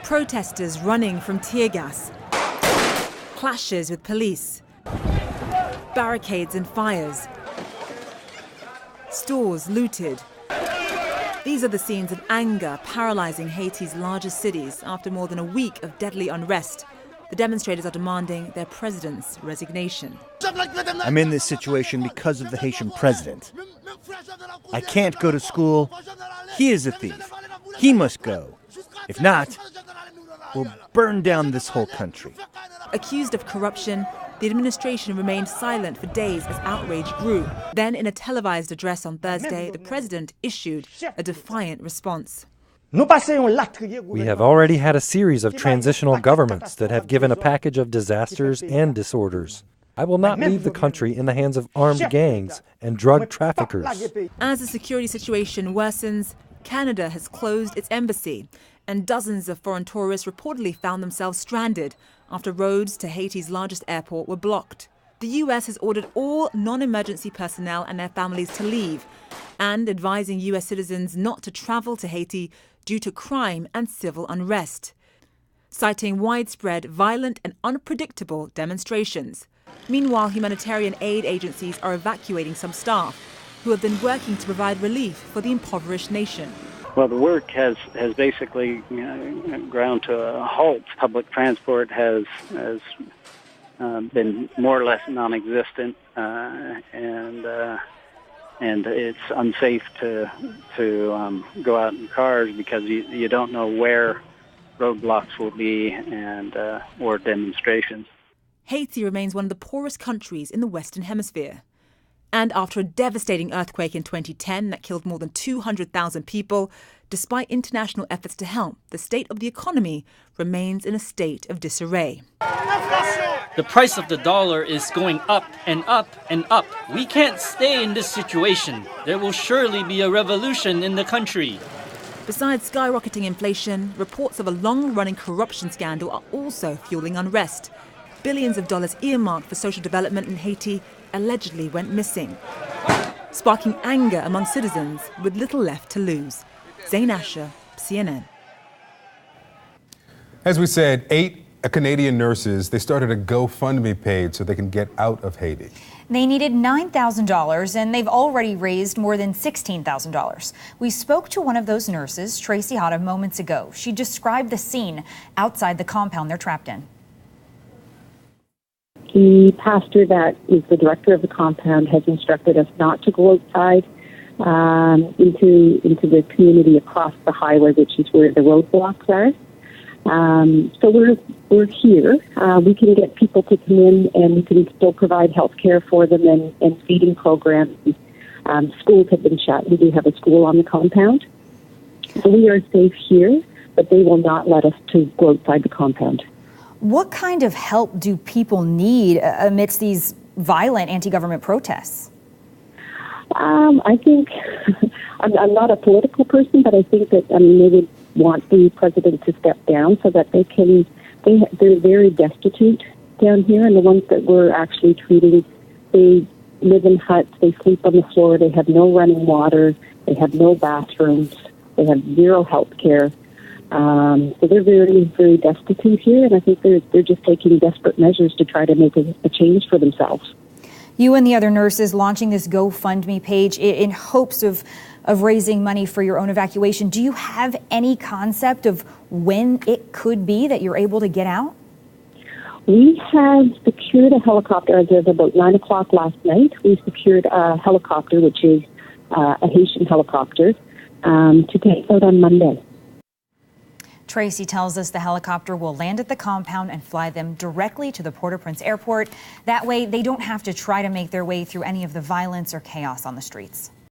Protesters running from tear gas, clashes with police, barricades and fires, stores looted. These are the scenes of anger paralyzing Haiti's largest cities after more than a week of deadly unrest. The demonstrators are demanding their president's resignation. I'm in this situation because of the Haitian president. I can't go to school. He is a thief. He must go. If not, we'll burn down this whole country. Accused of corruption, the administration remained silent for days as outrage grew. Then, in a televised address on Thursday, the president issued a defiant response. We have already had a series of transitional governments that have given a package of disasters and disorders. I will not leave the country in the hands of armed gangs and drug traffickers. As the security situation worsens, Canada has closed its embassy, and dozens of foreign tourists reportedly found themselves stranded after roads to Haiti's largest airport were blocked. The US has ordered all non-emergency personnel and their families to leave, and advising US citizens not to travel to Haiti due to crime and civil unrest, citing widespread, violent and unpredictable demonstrations. Meanwhile, humanitarian aid agencies are evacuating some staff who have been working to provide relief for the impoverished nation. Well, the work has basically ground to a halt. Public transport has been more or less non-existent, and it's unsafe to go out in cars because you don't know where roadblocks will be and or demonstrations. Haiti remains one of the poorest countries in the Western Hemisphere. And after a devastating earthquake in 2010 that killed more than 200,000 people, despite international efforts to help, the state of the economy remains in a state of disarray. The price of the dollar is going up and up and up. We can't stay in this situation. There will surely be a revolution in the country. Besides skyrocketing inflation, reports of a long-running corruption scandal are also fueling unrest. Billions of dollars earmarked for social development in Haiti allegedly went missing, sparking anger among citizens with little left to lose. Zain Asher, CNN. As we said, 8 Canadian nurses, they started a GoFundMe page so they can get out of Haiti. They needed $9,000 and they've already raised more than $16,000. We spoke to one of those nurses, Tracy Hata, moments ago. She described the scene outside the compound they're trapped in. The pastor that is the director of the compound has instructed us not to go outside into the community across the highway, which is where the roadblocks are. So we're here. We can get people to come in, and we can still provide health care for them and feeding programs. Schools have been shut. We do have a school on the compound. So we are safe here, but they will not let us to go outside the compound. What kind of help do people need amidst these violent anti-government protests? I think I'm not a political person, but I think that they would want the president to step down so that they're very destitute down here, and the ones that we're actually treating, they live in huts, they sleep on the floor, they have no running water, they have no bathrooms, they have zero health care. So they're very, very destitute here, and I think they're just taking desperate measures to try to make a change for themselves. You and the other nurses launching this GoFundMe page in hopes of raising money for your own evacuation. Do you have any concept of when it could be that you're able to get out? We have secured a helicopter as of about 9 o'clock last night. We secured a helicopter, which is a Haitian helicopter, to take out on Monday. Tracy tells us the helicopter will land at the compound and fly them directly to the Port-au-Prince airport. That way, they don't have to try to make their way through any of the violence or chaos on the streets.